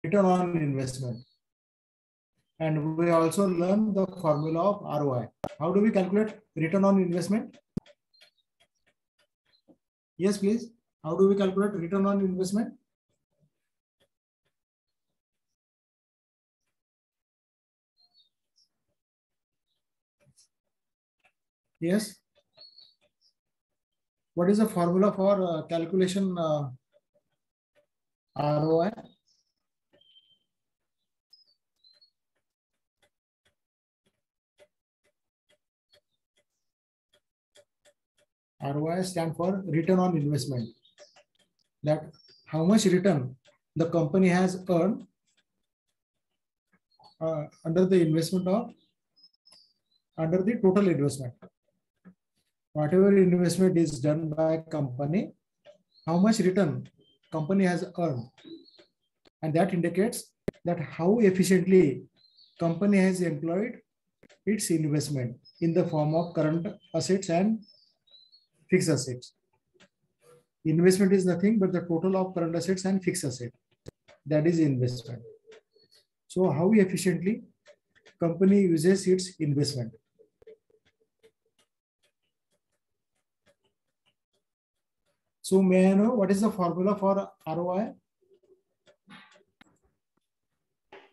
return on investment. And we also learn the formula of ROI. How do we calculate return on investment? Yes, please. How do we calculate return on investment? Yes. What is the formula for calculation ROI? ROI stands for return on investment. That how much return the company has earned under the total investment. Whatever investment is done by a company, how much return company has earned, and that indicates that how efficiently company has employed its investment in the form of current assets and fixed assets. Investment is nothing but the total of current assets and fixed assets. That is investment. So how efficiently company uses its investment. So may I know what is the formula for ROI?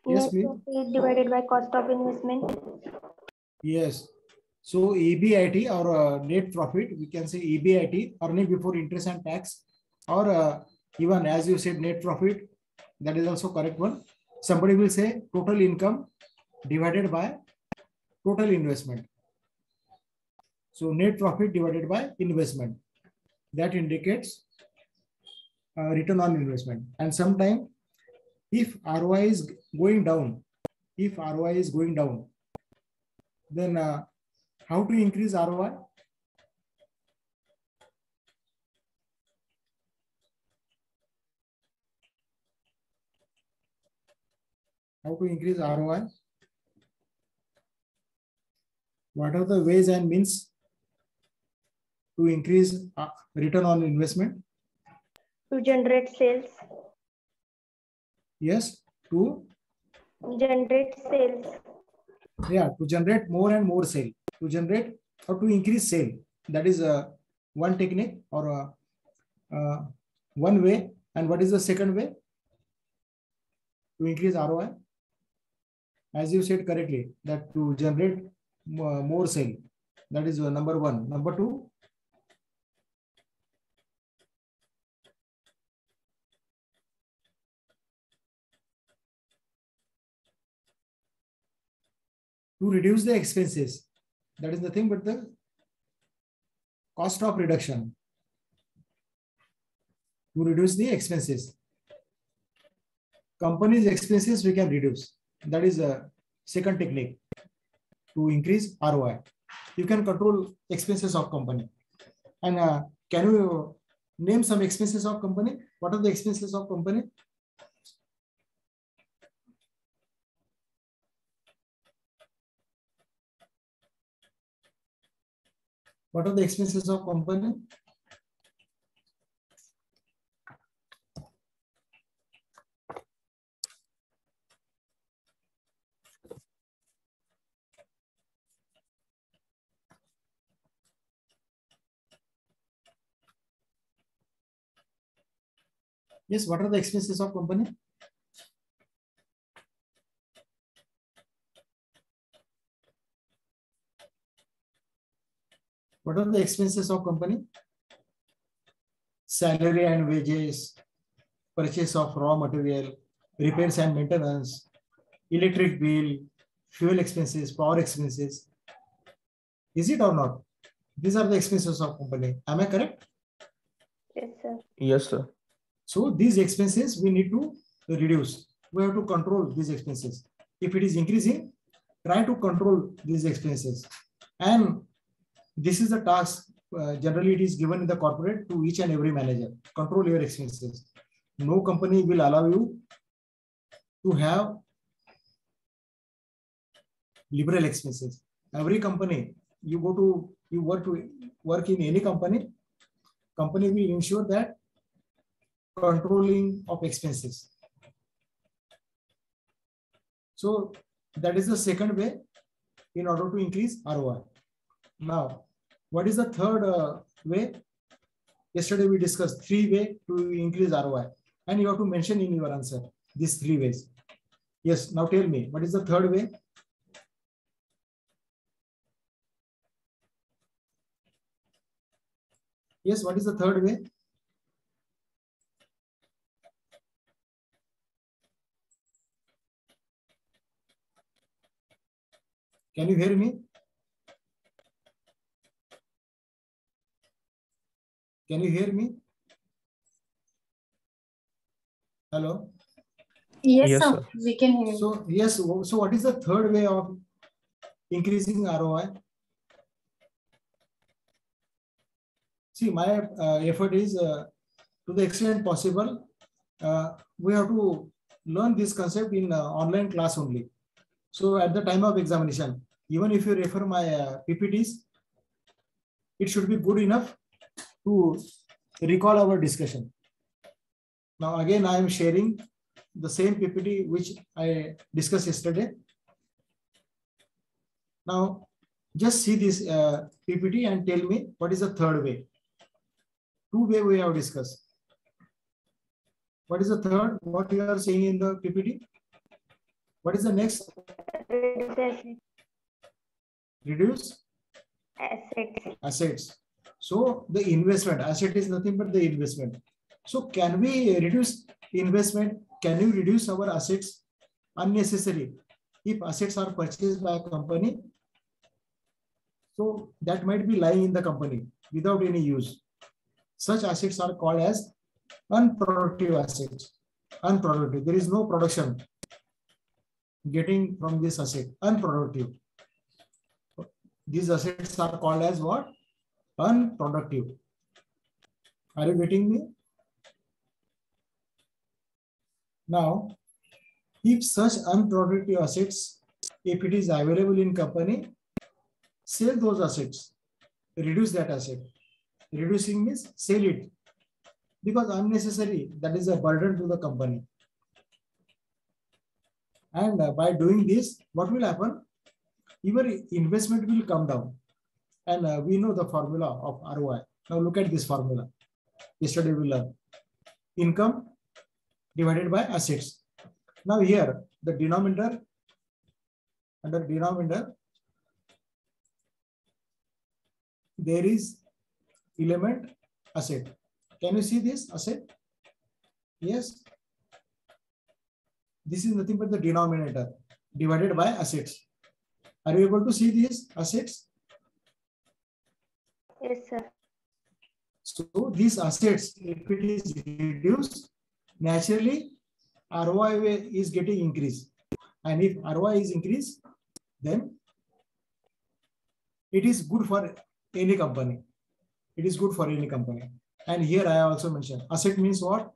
Yes, please. Divided by cost of investment. Yes. So EBIT or net profit, we can say EBIT, earning before interest and tax, or even as you said net profit, that is also correct one. Somebody will say total income divided by total investment. So net profit divided by investment. That indicates return on investment. And sometimes if ROI is going down, then how to increase ROI? How to increase ROI? What are the ways and means to increase return on investment? To generate sales. Yes, to generate sales. Yeah, to generate more and more sale. To generate or to increase sale. That is one technique or one way. And what is the second way? To increase ROI. As you said correctly, that to generate more sale. That is number one. Number two, to reduce the expenses. That is nothing but the cost of reduction. To reduce the expenses. Company's expenses we can reduce. That is a second technique to increase ROI. You can control expenses of company. And can you name some expenses of company? What are the expenses of company? What are the expenses of company? Yes, what are the expenses of company? What are the expenses of company? Salary and wages, purchase of raw material, repairs and maintenance, electric bill, fuel expenses, power expenses. Is it or not? These are the expenses of company. Am I correct? Yes, sir. Yes, sir. So these expenses we need to reduce. We have to control these expenses. If it is increasing, try to control these expenses. And this is the task. Generally, it is given in the corporate to each and every manager. Control your expenses. No company will allow you to have liberal expenses. Every company you work in any company will ensure that controlling of expenses. So that is the second way in order to increase ROI. Now, what is the third way? Yesterday we discussed 3 ways to increase ROI, and you have to mention in your answer these 3 ways. Yes, now tell me, what is the third way? Yes, what is the third way? Can you hear me? Can you hear me? Hello? Yes, sir. We can hear you. So, yes, so what is the third way of increasing ROI? See, my effort is to the extent possible, we have to learn this concept in online class only. So at the time of examination, even if you refer my PPTs, it should be good enough to recall our discussion. Now again, I am sharing the same PPT which I discussed yesterday. Now just see this PPT and tell me what is the third way. 2 ways we have discussed. What is the third? What you are saying in the PPT? What is the next? Reduce assets. So the investment, asset is nothing but the investment. So can we reduce investment? Can you reduce our assets unnecessary? If assets are purchased by a company, so that might be lying in the company without any use. Such assets are called as unproductive assets. Unproductive. There is no production getting from this asset. Unproductive. These assets are called as what? Unproductive. Are you getting me? Now, if such unproductive assets, if it is available in company, sell those assets. Reduce that asset. Reducing means sell it. Because unnecessary, that is a burden to the company. And by doing this, what will happen? Your investment will come down. And we know the formula of ROI. Now look at this formula. Yesterday we learned. Income divided by assets. Now here, the denominator, under denominator, there is element asset. Can you see this asset? Yes. This is nothing but the denominator divided by assets. Are you able to see these assets? Yes, sir. So these assets, if it is reduced, naturally ROI is getting increased. And if ROI is increased, then it is good for any company. It is good for any company. And here I also mentioned, asset means what?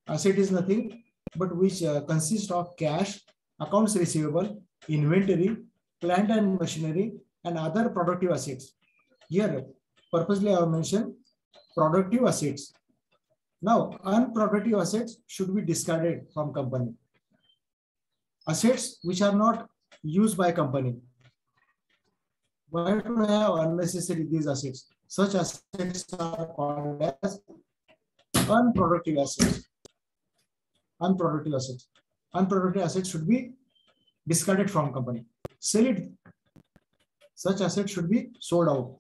Asset is nothing but which consists of cash, accounts receivable, inventory, plant and machinery, and other productive assets. Here, purposely I have mentioned productive assets. Now, unproductive assets should be discarded from company. Assets which are not used by company. Why do I have unnecessary these assets? Such assets are called as unproductive assets. Unproductive assets. Unproductive assets should be discarded from company. Sell it. Such assets should be sold out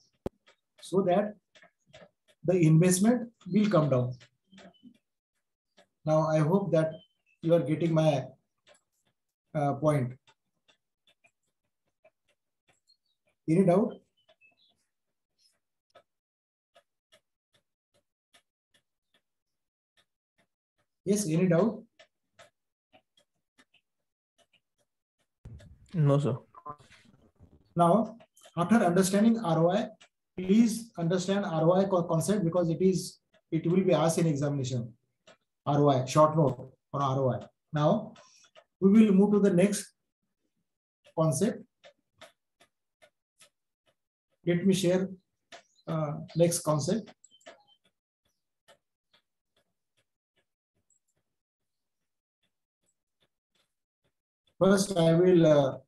so that the investment will come down. Now, I hope that you are getting my point. Any doubt? Yes, any doubt? No, sir. Now, after understanding ROI, please understand ROI concept because it will be asked in examination. ROI, short note on ROI. Now, we will move to the next concept. Let me share next concept. First, I will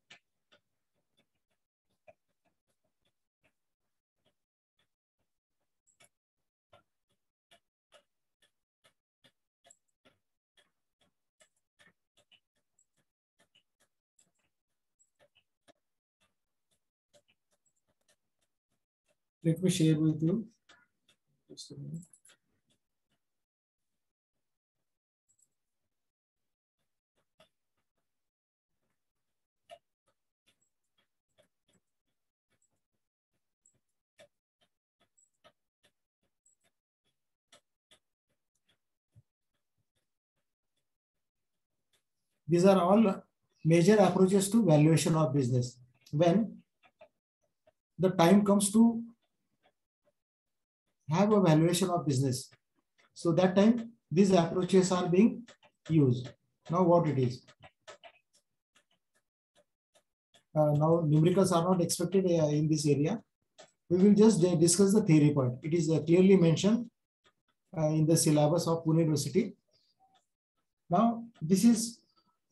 let me share with you. Just a minute. These are all major approaches to valuation of business. When the time comes to have a valuation of business, so that time these approaches are being used. Now what it is? Now numericals are not expected in this area. We will just discuss the theory part. It is clearly mentioned in the syllabus of Pune University. Now this is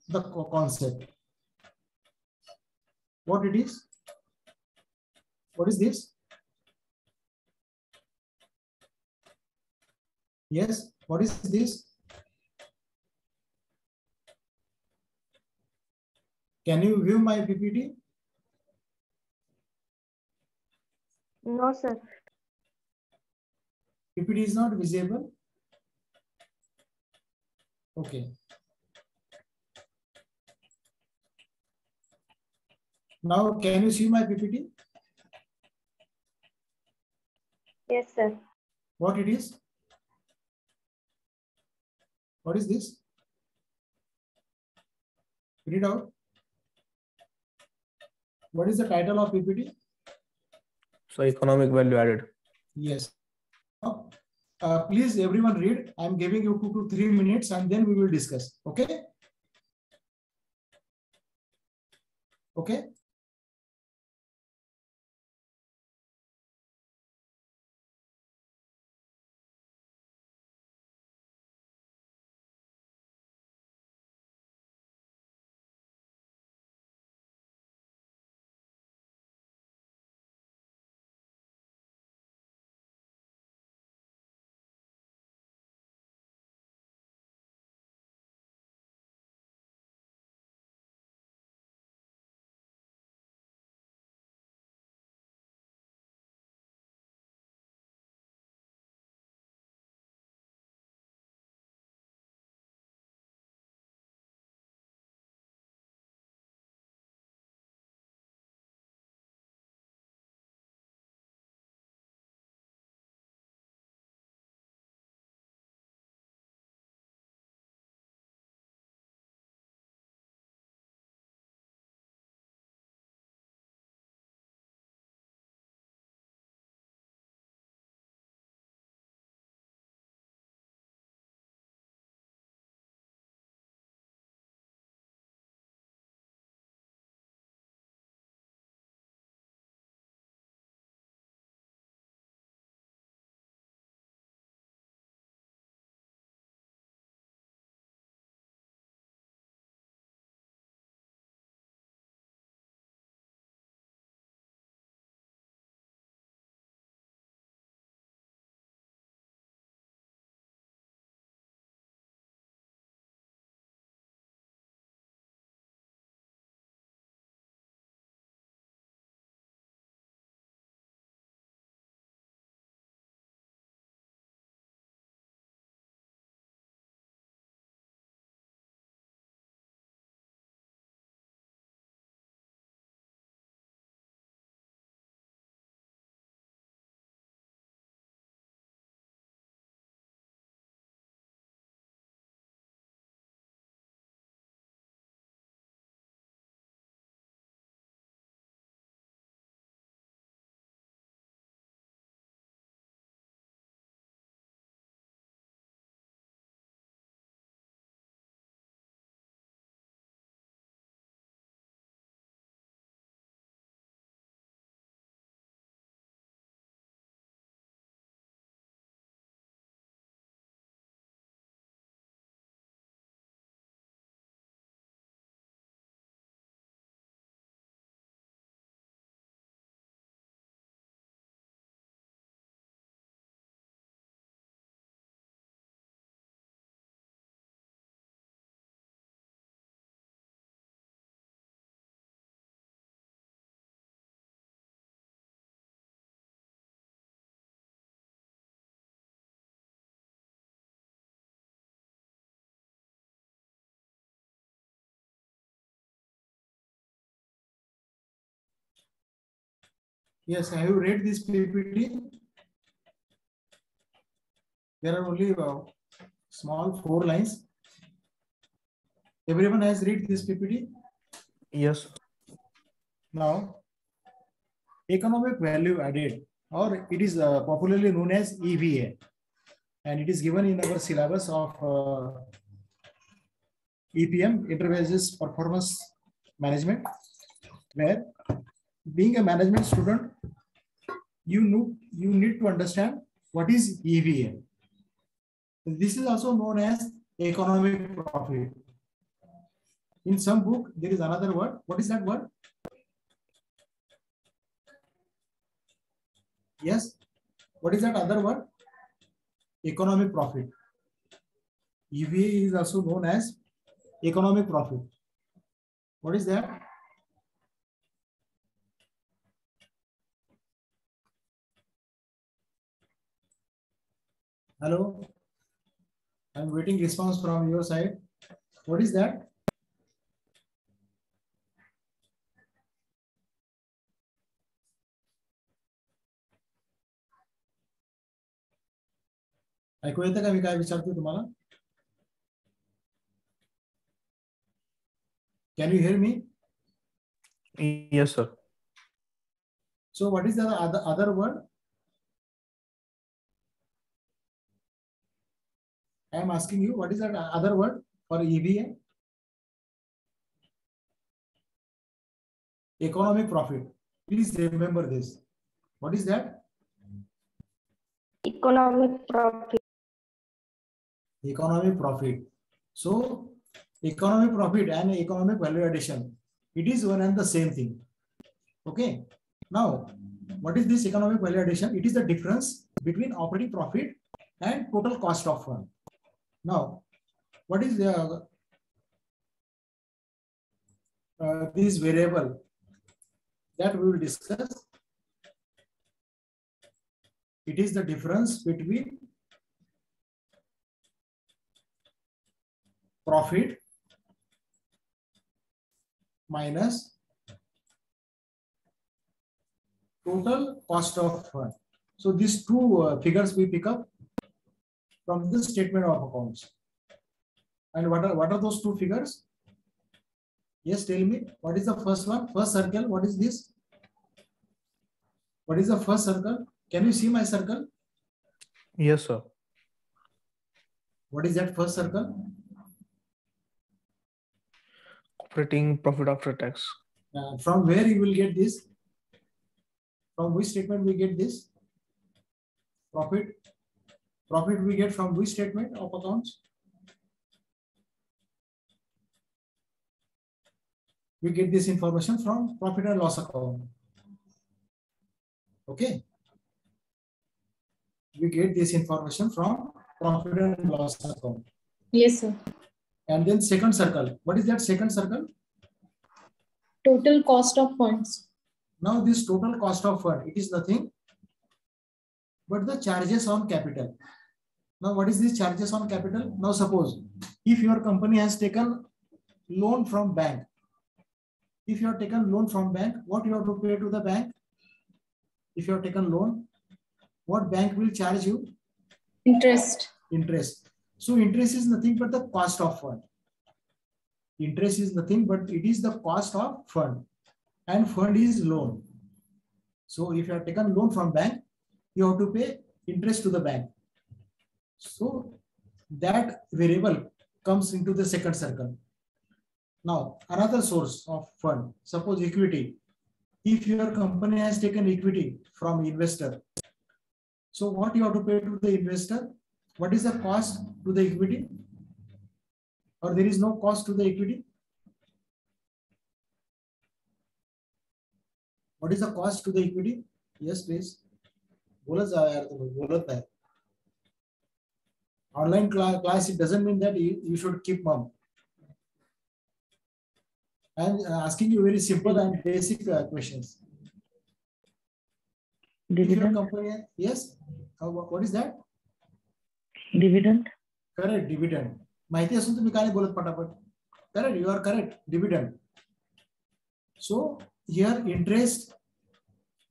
the concept. What it is? What is this? Yes, what is this? Can you view my PPT? No, sir. PPT is not visible. Okay. Now, can you see my PPT? Yes, sir. What it is? What is this? Read out. What is the title of PPT? So economic value added. Yes. Please, everyone read. I'm giving you 2 to 3 minutes and then we will discuss. Okay? Okay? Yes, have you read this PPT? There are only small 4 lines. Everyone has read this PPT? Yes. Now, economic value added, or it is popularly known as EVA, and it is given in our syllabus of EPM, Interventions Performance Management, where being a management student, you need to understand what is EVA. This is also known as economic profit. In some book, there is another word. What is that word? Yes. What is that other word? Economic profit. EVA is also known as economic profit. What is that? Hello. I'm waiting response from your side. What is that? ऐकू येतं का मी काय विचारतो तुम्हाला? Can you hear me? Yes, sir. So what is the other word? I am asking you, what is that other word for EVA? Economic profit. Please remember this. What is that? Economic profit. Economic profit. So economic profit and economic value addition, it is one and the same thing. Okay. Now, what is this economic value addition? It is the difference between operating profit and total cost of fund. Now, what is this variable that we will discuss? It is the difference between profit minus total cost of fund. So these two figures we pick up from the statement of accounts. And what are those two figures? Yes, tell me. What is the first one? First circle. What is this? What is the first circle? Can you see my circle? Yes, sir. What is that first circle? Operating profit after tax. From where you will get this? From which statement we get this? Profit. Profit we get from which statement of accounts? We get this information from profit and loss account. Okay. We get this information from profit and loss account. Yes, sir. And then second circle. What is that second circle? Total cost of funds. Now this total cost of fund, it is nothing but the charges on capital. Now what is this charges on capital? Now suppose if your company has taken loan from bank, if you have taken loan from bank, what you have to pay to the bank? If you have taken loan, what bank will charge you? Interest. Interest. So interest is nothing but the cost of fund. Interest is nothing but it is the cost of fund, and fund is loan. So if you have taken loan from bank, you have to pay interest to the bank. So that variable comes into the second circle. Now another source of fund, suppose equity. If your company has taken equity from investor, so what you have to pay to the investor? What is the cost to the equity? Or there is no cost to the equity? What is the cost to the equity? Yes, please. बोलत जाओ यार, तुम्ही बोलत नाही. Online class, it doesn't mean that you should keep mum. I'm asking you very simple and basic questions. Dividend. Company, yes. What is that? Dividend. Correct, dividend. माहिती असून तुम्ही काय बोलत पटापट? Correct, you are correct. Dividend. So here interest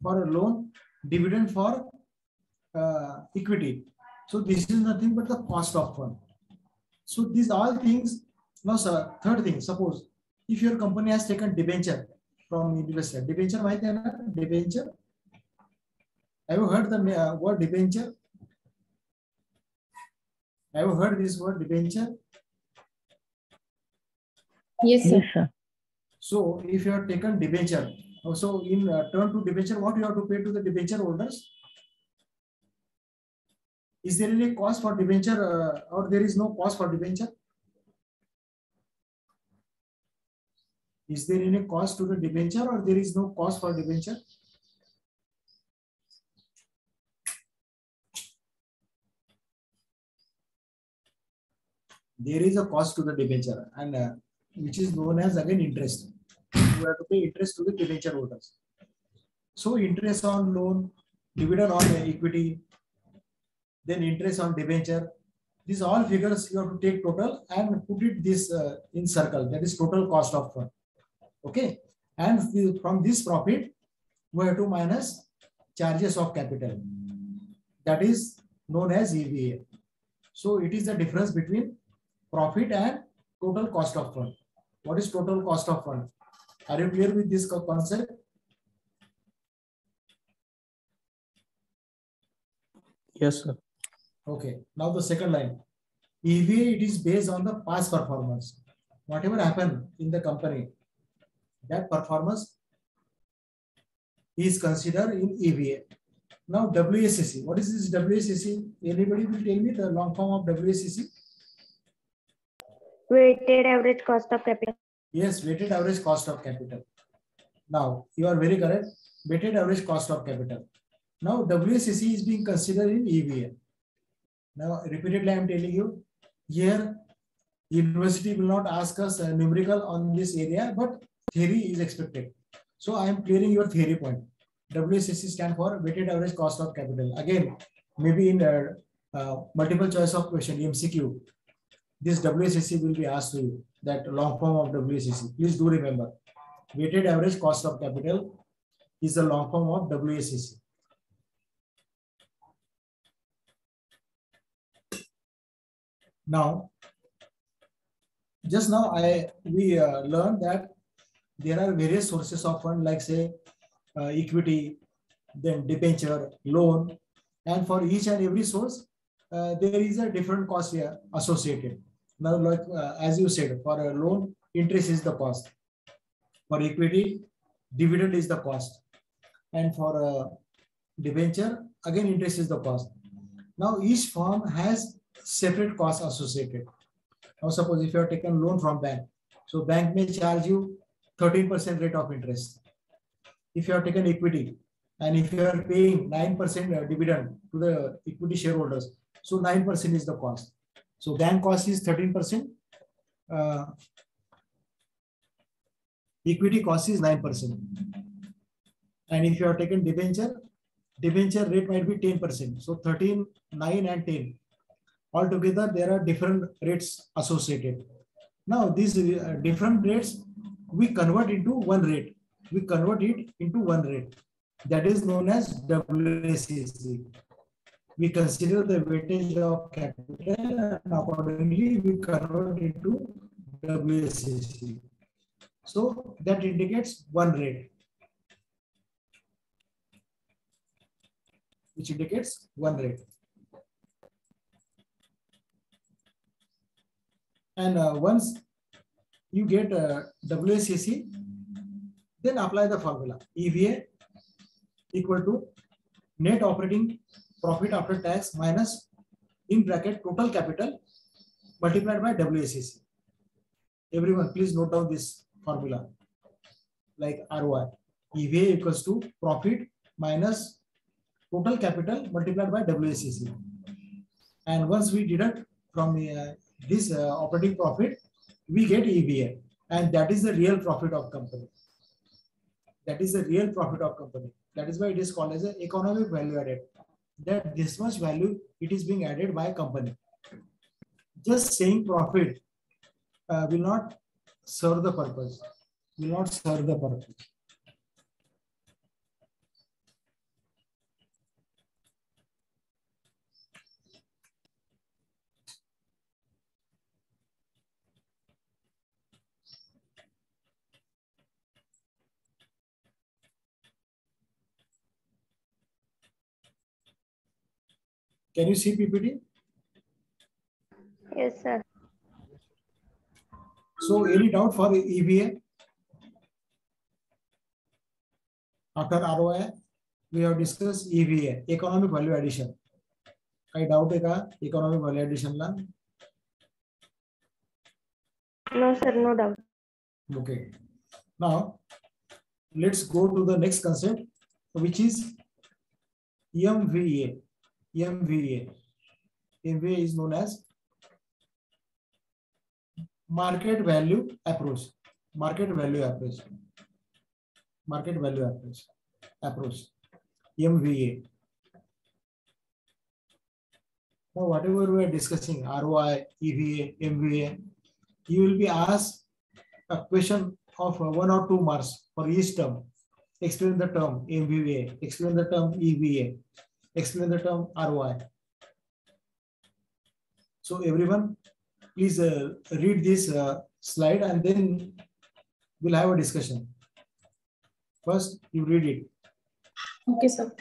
For a loan, dividend for equity. So this is nothing but the cost of fund. So these all things. Now, sir, third thing, suppose if your company has taken debenture from investor, debenture, माहिती है ना? Debenture. Have you heard the word debenture? Have you heard this word debenture? Yes, sir. Yes, sir. So if you have taken debenture, so in turn to debenture, what you have to pay to the debenture holders? Is there any cost for debenture or there is no cost for debenture? Is there any cost to the debenture or there is no cost for debenture? There is a cost to the debenture, and which is known as again interest. You have to pay interest to the debenture holders. So interest on loan, dividend on equity, then interest on debenture. These all figures you have to take total and put it this in circle. That is total cost of fund. Okay, and from this profit we have to minus charges of capital. That is known as EVA. So it is the difference between profit and total cost of fund. What is total cost of fund? Are you clear with this concept? Yes, sir. Okay. Now the second line. EVA, it is based on the past performance. Whatever happened in the company, that performance is considered in EVA. Now WACC. What is this WACC? Anybody will tell me the long form of WACC? Weighted average cost of capital. Yes, weighted average cost of capital. Now, you are very correct. Weighted average cost of capital. Now, WACC is being considered in EVA. Now, repeatedly, I am telling you, here, university will not ask us numerical on this area, but theory is expected. So, I am clearing your theory point. WACC stands for weighted average cost of capital. Again, maybe in multiple choice of question, MCQ, this WACC will be asked to you, that long form of WACC. Please do remember, weighted average cost of capital is the long form of WACC. Now, just now we learned that there are various sources of fund, like say equity, then debenture, loan, and for each and every source, there is a different cost here associated. Now, like as you said, for a loan, interest is the cost. For equity, dividend is the cost, and for a debenture, again interest is the cost. Now, each firm has separate costs associated. Now, suppose if you have taken loan from bank, so bank may charge you 13% rate of interest. If you have taken equity and if you are paying 9% dividend to the equity shareholders, so 9% is the cost. So bank cost is 13%. Equity cost is 9%. And if you have taken debenture rate might be 10%. So 13, 9 and 10. Altogether, there are different rates associated. Now, these different rates, we convert into one rate. We convert it into one rate. That is known as WACC. We consider the weightage of capital and accordingly we convert into WACC. So that indicates one rate, which indicates one rate. And once you get WACC, then apply the formula. EVA equal to net operating profit after tax minus in bracket total capital multiplied by WACC. Everyone, please note down this formula like ROI. EVA equals to profit minus total capital multiplied by WACC. And once we deduct from this operating profit, we get EVA, and that is the real profit of company. That is the real profit of company. That is why it is called as an economic value added. That this much value it is being added by a company. Just saying profit will not serve the purpose. Will not serve the purpose. Can you see PPT? Yes, sir. So any doubt for EVA? After ROI, we have discussed EVA, economic value addition. काही doubt आहे का economic value addition La? No, sir, no doubt. Okay. Now, let's go to the next concept, which is MVA. MVA. MVA is known as market value approach. Market value approach. Market value approach. MVA. Now, whatever we are discussing, ROI, EVA, MVA, you will be asked a question of 1 or 2 marks for each term. Explain the term MVA, explain the term EVA, explain the term ROI. So everyone, please read this slide and then we'll have a discussion. First, you read it. Okay, sir.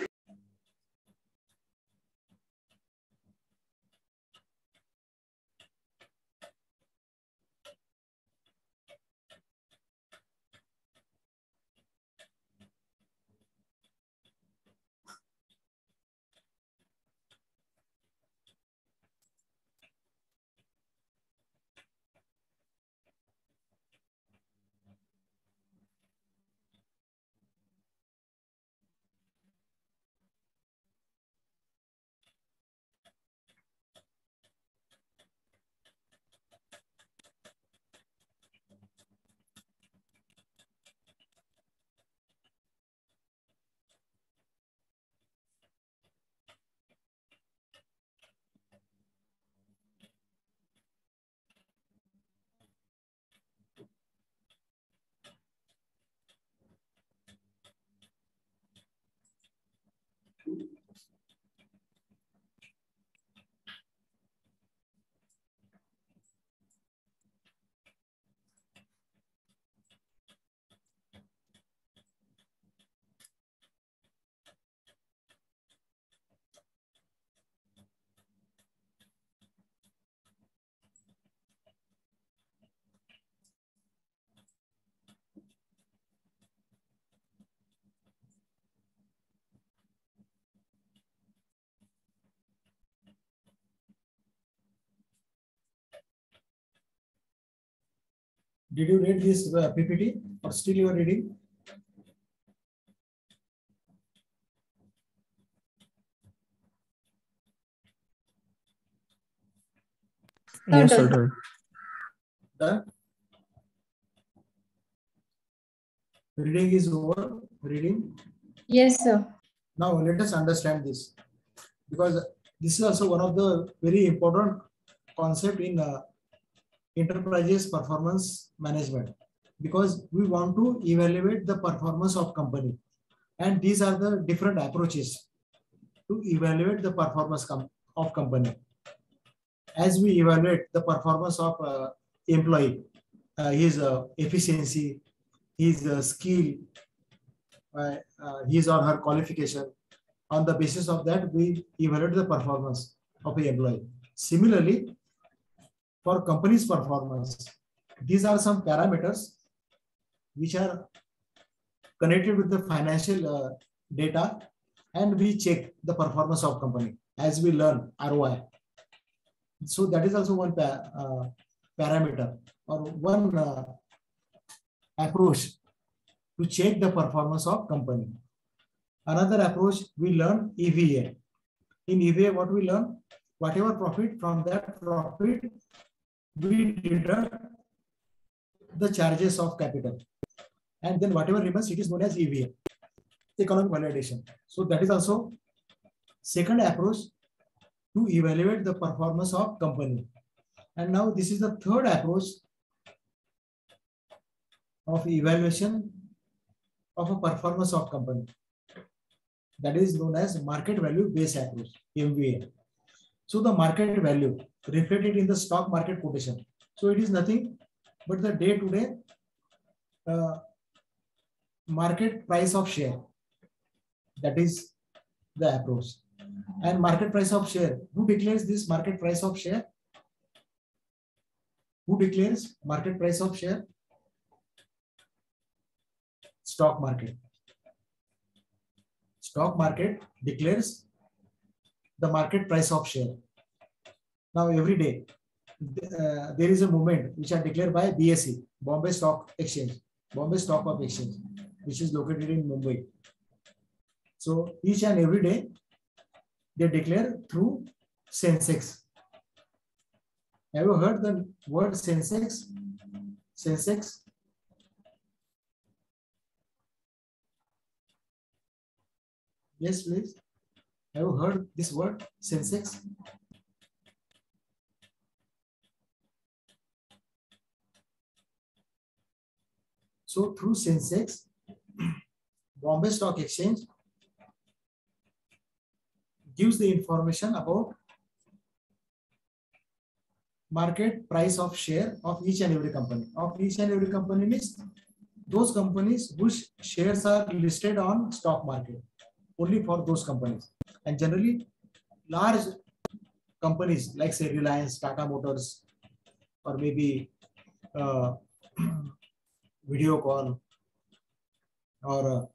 Did you read this PPT or still you are reading? Yes, done. sir. Done? Reading is over. Reading. Yes, sir. Now let us understand this, because this is also one of the very important concept in enterprises performance management, because we want to evaluate the performance of company, and these are the different approaches to evaluate the performance of company. As we evaluate the performance of employee, his efficiency, his skill, his or her qualification. On the basis of that, we evaluate the performance of an employee. Similarly, for company's performance, these are some parameters which are connected with the financial data, and we check the performance of company as we learn ROI. So that is also one parameter or one approach to check the performance of company. Another approach, we learn EVA. In EVA, what we learn? Whatever profit, from that profit, we deduct the charges of capital. And then whatever remains, it is known as EVA, economic value addition. So that is also second approach to evaluate the performance of company. And now this is the third approach of evaluation of a performance of company. That is known as market value based approach, MVA. So the market value reflected in the stock market quotation. So it is nothing but the day-to-day market price of share. That is the approach. And market price of share. Who declares this market price of share? Who declares market price of share? Stock market. Stock market declares the market price of share. Now every day there is a movement which are declared by BSE, Bombay Stock Exchange, Bombay Stock of Exchange, which is located in Mumbai. So each and every day they declare through Sensex. Have you heard the word Sensex? Sensex. Yes, please. Have you heard this word Sensex? So through Sensex, Bombay Stock Exchange gives the information about market price of share of each and every company. Of each and every company means those companies whose shares are listed on stock market. Only for those companies. And generally large companies like say Reliance, Tata Motors, or maybe Videocon or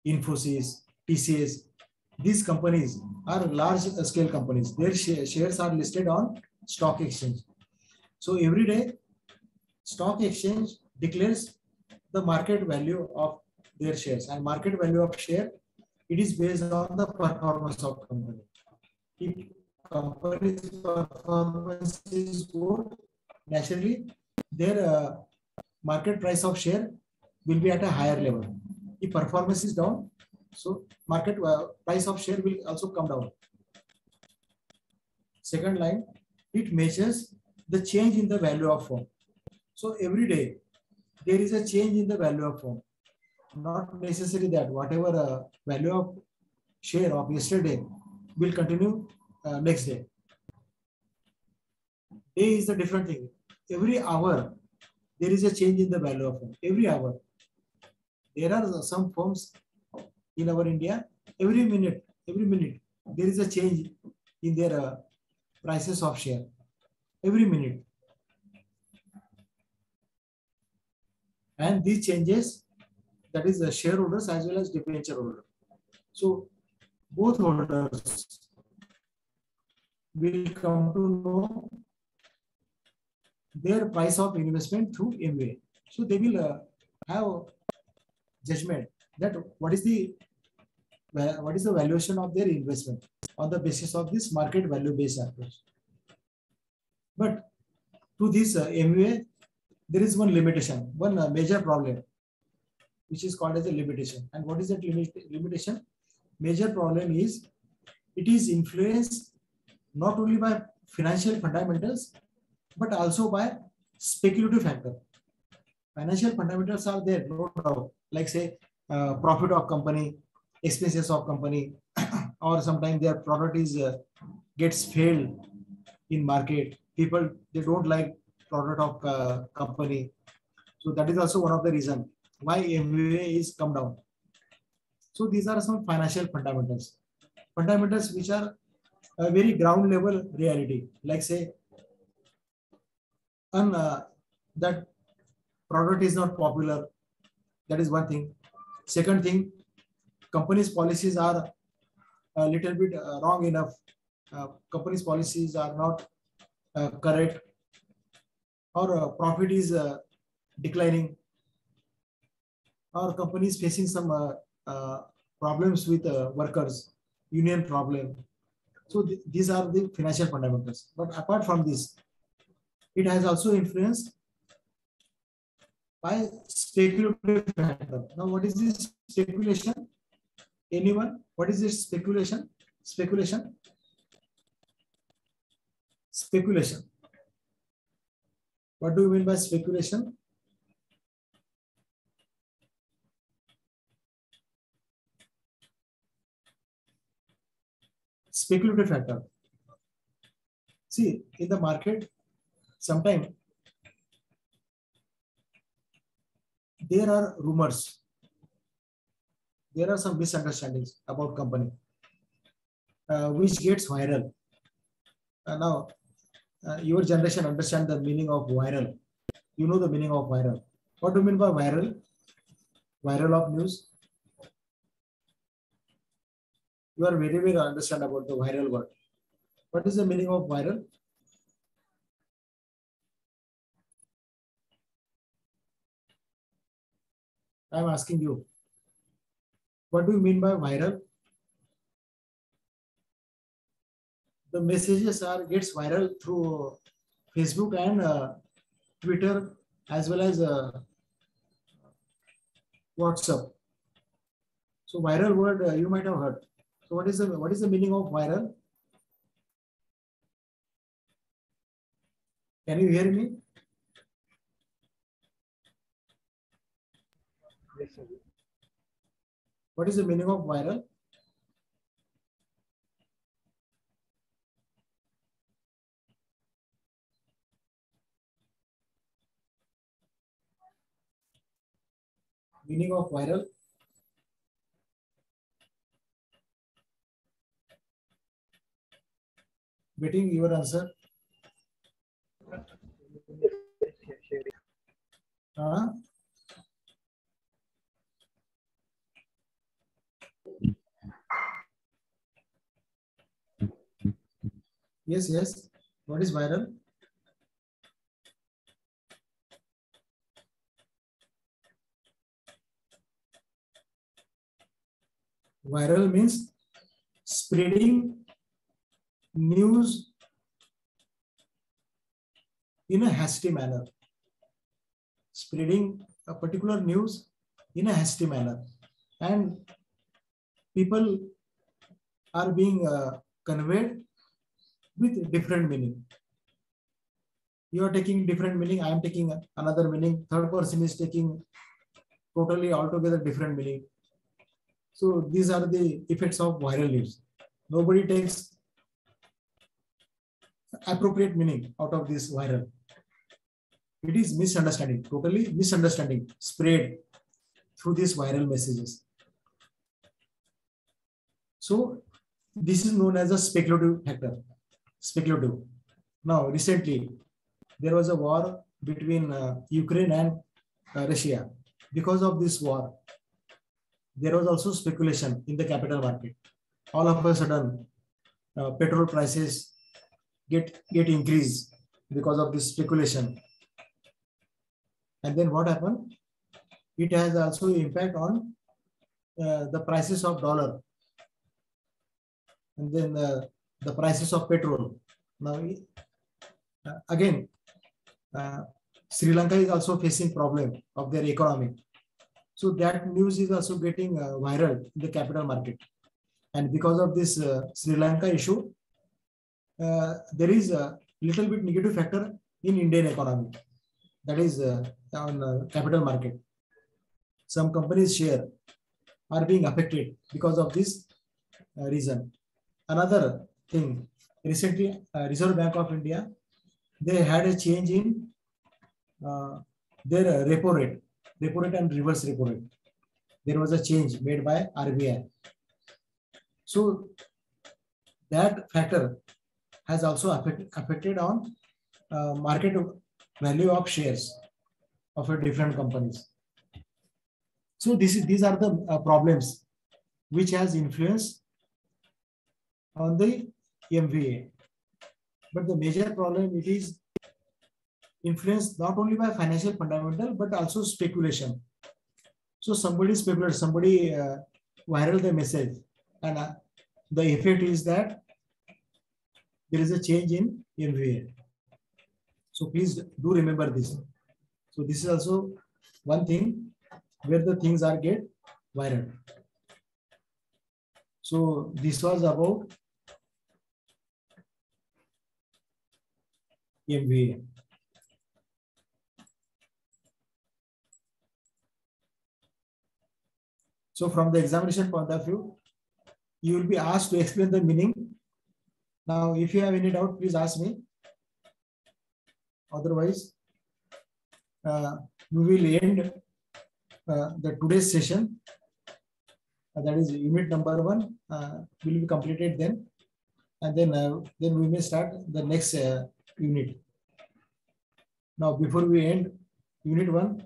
Infosys, TCS, these companies are large scale companies. Their shares are listed on stock exchange. So every day stock exchange declares the market value of their shares, and market value of share, it is based on the performance of company. If company's performance is good, naturally their market price of share will be at a higher level. If performance is down, so market price of share will also come down. Second line, it measures the change in the value of firm. So every day there is a change in the value of firm. Not necessarily that whatever value of share of yesterday will continue next day. Day is a different thing. Every hour there is a change in the value of firm. Every hour. There are some firms in our India. Every minute there is a change in their prices of share. Every minute. And these changes, that is the shareholders as well as debenture holder. So both holders will come to know their price of investment through MBA. So they will have judgment that what is the valuation of their investment on the basis of this market value based approach. But to this MBA, there is one limitation, one major problem, which is called as a limitation. And what is that limitation? Major problem is it is influenced not only by financial fundamentals, but also by speculative factor. Financial fundamentals are there, no doubt, like say profit of company, expenses of company, or sometimes their product is gets failed in market. People, they don't like product of company. So that is also one of the reasons why MBA is come down. So these are some financial fundamentals. Fundamentals which are a very ground level reality, like say that product is not popular. That is one thing. Second thing, company's policies are a little bit wrong enough. Company's policies are not correct, or profit is declining, or company is facing some problems with workers, union problem. So these are the financial fundamentals. But apart from this, it has also influenced by speculative factor. Now, what is this speculation? Anyone? What is this speculation? Speculation. Speculation. What do you mean by speculation? Speculative factor. See, in the market, sometimes there are rumors. There are some misunderstandings about company. which gets viral. Now, your generation understand the meaning of viral. You know the meaning of viral. What do you mean by viral? Viral of news. You are very well understand about the viral word. What is the meaning of viral? I am asking you. What do you mean by viral? The messages gets viral through Facebook and Twitter as well as WhatsApp. So viral word you might have heard. So what is the meaning of viral? Can you hear me? Yes, sir. What is the meaning of viral? Meaning of viral? Waiting your answer. Yes, yes. What is viral? Viral means spreading news in a hasty manner. Spreading a particular news in a hasty manner. And people are being conveyed with different meaning. You are taking different meaning, I am taking another meaning, third person is taking totally altogether different meaning. So these are the effects of viral news. Nobody takes appropriate meaning out of this viral. It is misunderstanding, totally misunderstanding spread through these viral messages. So this is known as a speculative factor. Speculative. Now recently there was a war between Ukraine and Russia. Because of this war, there was also speculation in the capital market. All of a sudden, petrol prices get increased because of this speculation. And then what happened? It has also impact on the prices of dollar, and then the prices of petrol. Now, again, Sri Lanka is also facing problem of their economy. So that news is also getting viral in the capital market. And because of this Sri Lanka issue, there is a little bit negative factor in Indian economy. That is on capital market. Some companies' share are being affected because of this reason. Another thing, recently Reserve Bank of India, they had a change in their repo rate and reverse repo rate. There was a change made by RBI. So that factor has also affected on market value of shares of different companies. So these are the problems which has influence on the MBA. But the major problem, it is influenced not only by financial fundamental but also speculation. So somebody speculates, somebody viral the message, and the effect is that there is a change in MBA. So please do remember this. So this is also one thing where the things are get viral. So this was about MBA. So from the examination point of view, you will be asked to explain the meaning. Now, if you have any doubt, please ask me. Otherwise, we will end the today's session. That is unit number 1 will be completed then. and then we may start the next unit. Now, before we end unit 1,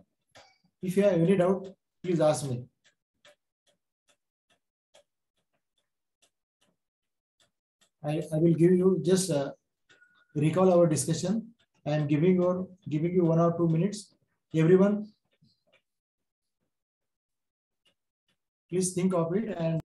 if you have any doubt, please ask me. I will give you just recall our discussion. I am giving you 1 or 2 minutes. Everyone, please think of it and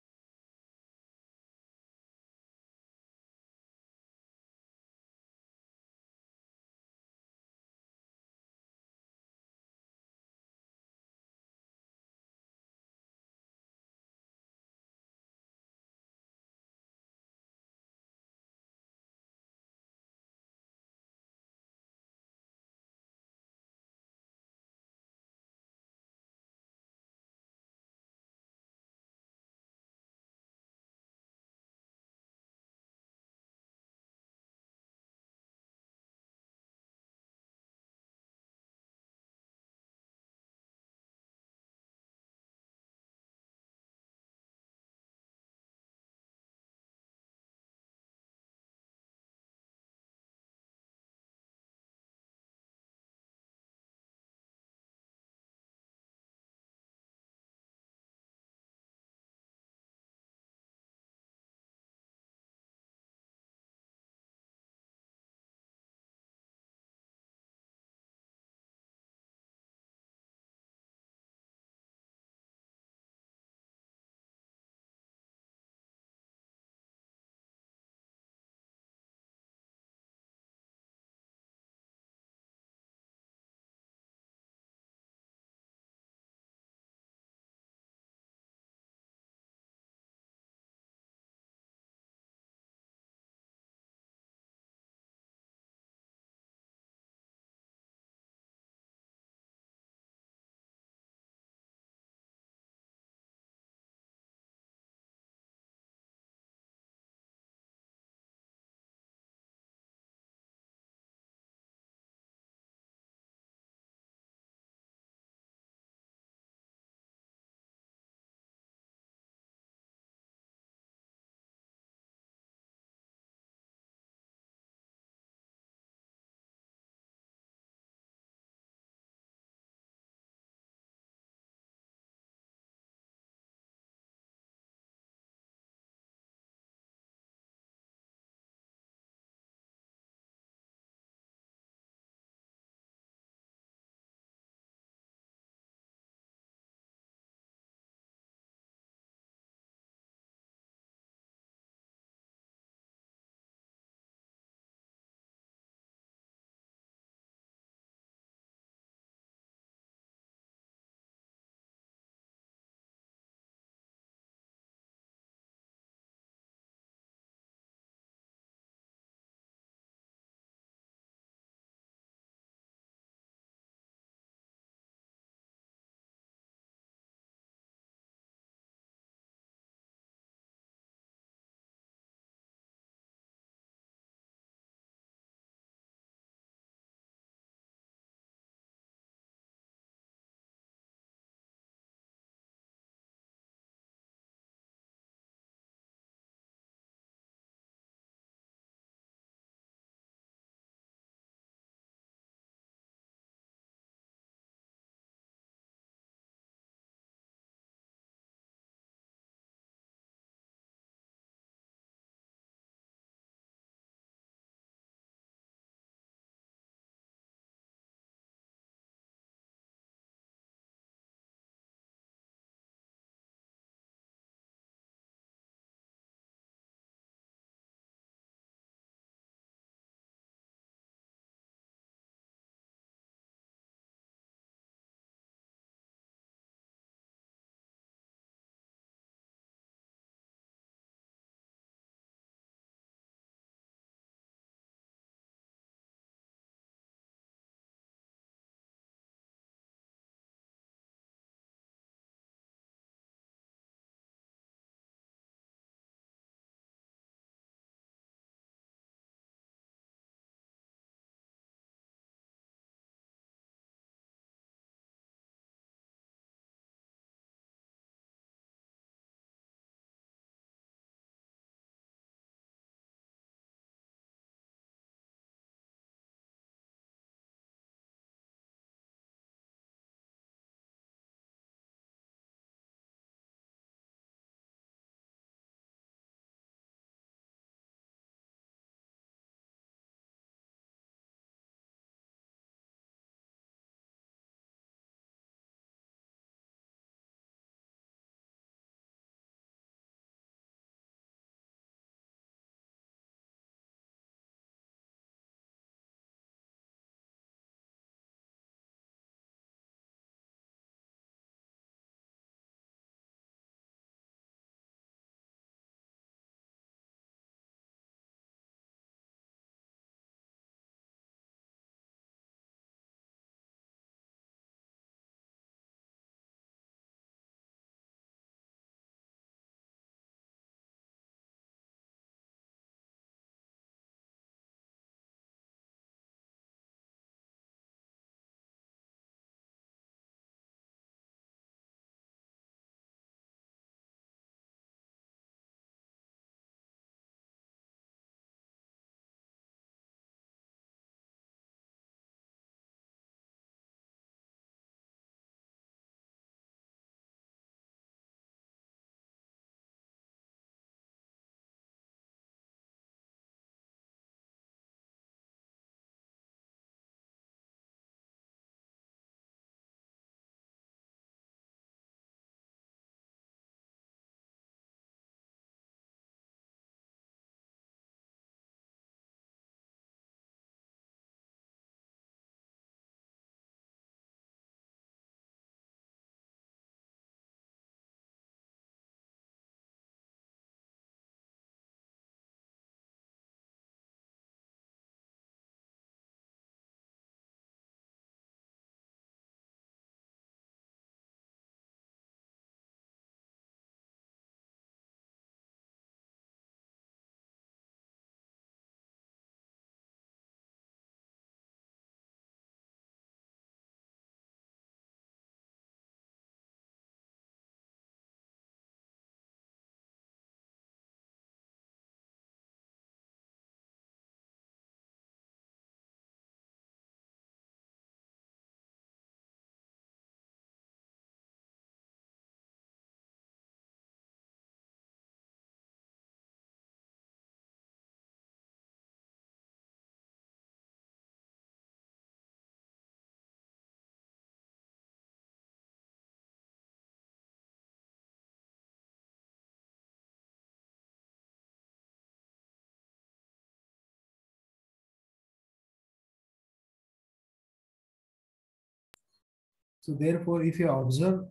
So therefore, if you observe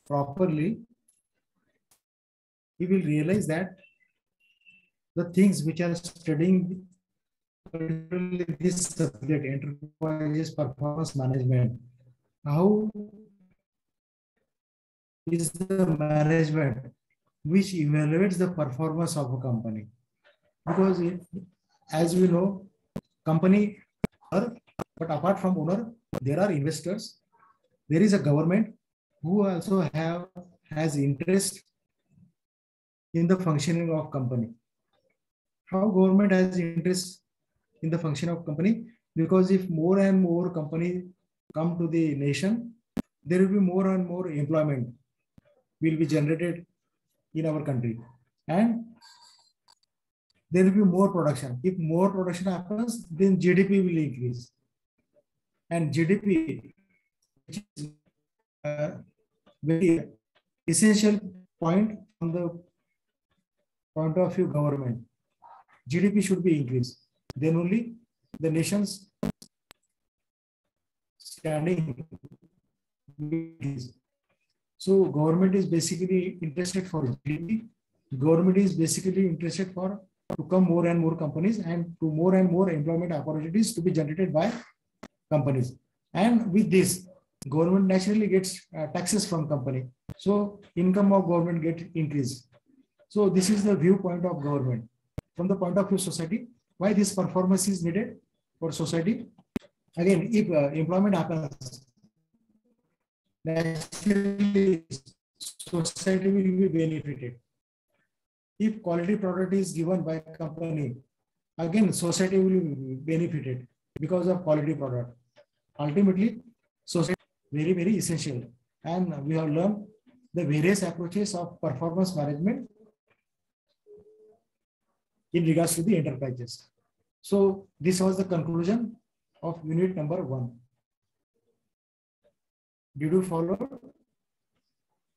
properly, you will realize that the things which are studying particularly this subject, enterprise performance management, how is the management which evaluates the performance of a company? Because as we know, company owner, but apart from owner, there are investors. There is a government who also has interest in the functioning of company. How government has interest in the function of company? Because if more and more company come to the nation, there will be more and more employment will be generated in our country, and there will be more production. If more production happens, then GDP will increase, and GDP, which is very essential point from the point of view government. GDP should be increased. Then only the nation's standing will increase. So government is basically interested for GDP. Government is basically interested for to come more and more companies and to more and more employment opportunities to be generated by companies. And with this, government naturally gets taxes from company. So income of government get increased. So this is the viewpoint of government. From the point of view of society, why this performance is needed for society? Again, if employment happens, naturally society will be benefited. If quality product is given by a company, again society will be benefited because of quality product. Ultimately, society is very, very essential. And we have learned the various approaches of performance management in regards to the enterprises. So this was the conclusion of unit number 1. Did you follow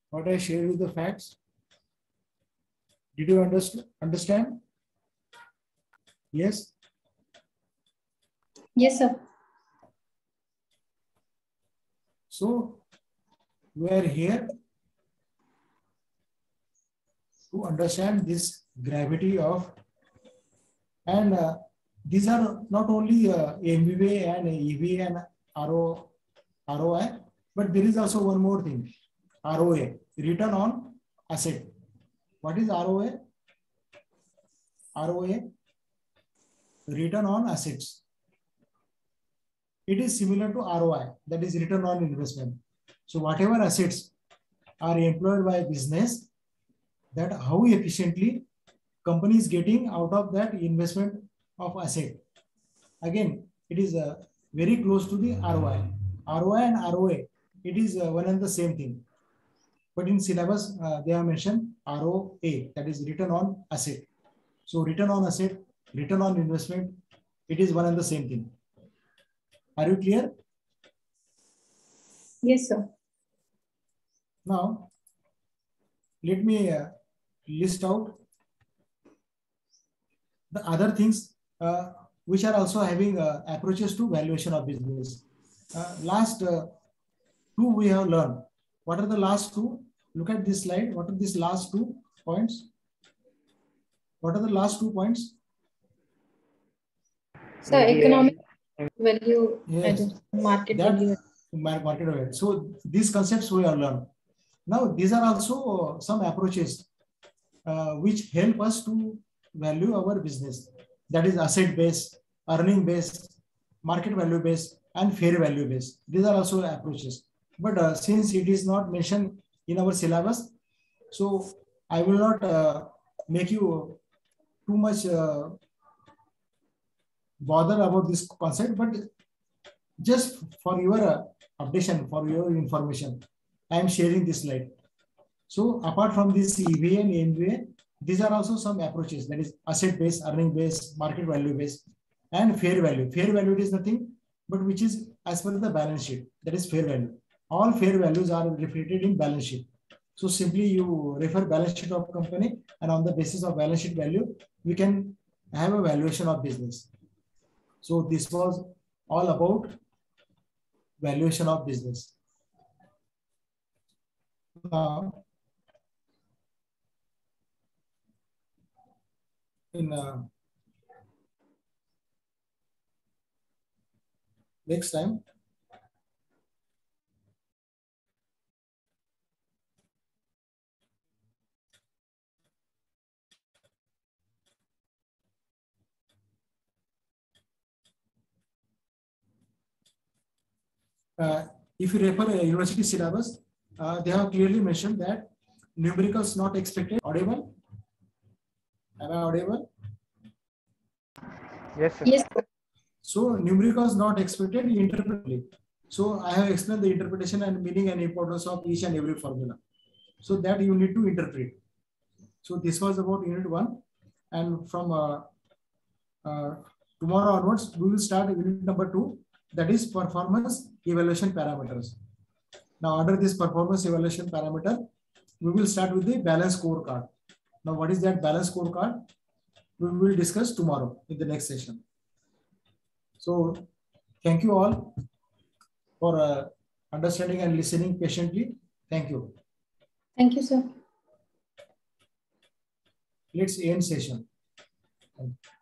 what I shared with the facts? Did you understand? Yes? Yes, sir. So we are here to understand this gravity of, and these are not only MBA and EV and ROI, but there is also one more thing, ROA, return on asset. What is ROA? ROA, return on assets. It is similar to ROI, that is return on investment. So whatever assets are employed by business, that how efficiently company is getting out of that investment of asset. Again, it is very close to the ROI. ROI and ROA, it is one and the same thing. But in syllabus, they have mentioned ROA, that is return on asset. So return on asset, return on investment, it is one and the same thing. Are you clear? Yes, sir. Now, let me list out the other things which are also having approaches to valuation of business. Last 2 we have learned. What are the last 2? Look at this slide. What are these last 2 points? What are the last 2 points? So economic value, Yes. market That value. market value. So these concepts we have learned. Now these are also some approaches which help us to value our business. That is asset based, earning based, market value based, and fair value based. These are also approaches. But since it is not mentioned in our syllabus, so I will not make you too much bother about this concept, but just for your updation, for your information, I am sharing this slide. So apart from this EVA and MBA, these are also some approaches, that is asset based, earning based, market value based, and fair value. Fair value is nothing but which is as per the balance sheet, that is fair value. All fair values are reflected in balance sheet. So simply you refer balance sheet of company, and on the basis of balance sheet value, we can have a valuation of business. So this was all about valuation of business. Now, in next time, if you refer a university syllabus, they have clearly mentioned that numericals not expected. Audible? Am I audible? Yes, sir. Yes, sir. So numericals not expected interpretally. So I have explained the interpretation and meaning and importance of each and every formula. So that you need to interpret. So this was about unit 1, and from tomorrow onwards we will start unit number 2, that is performance evaluation parameters. Now under this performance evaluation parameter, we will start with the balance scorecard. Now what is that balance scorecard? We will discuss tomorrow in the next session. So thank you all for understanding and listening patiently. Thank you. Thank you, sir. Let's end session. Thank you.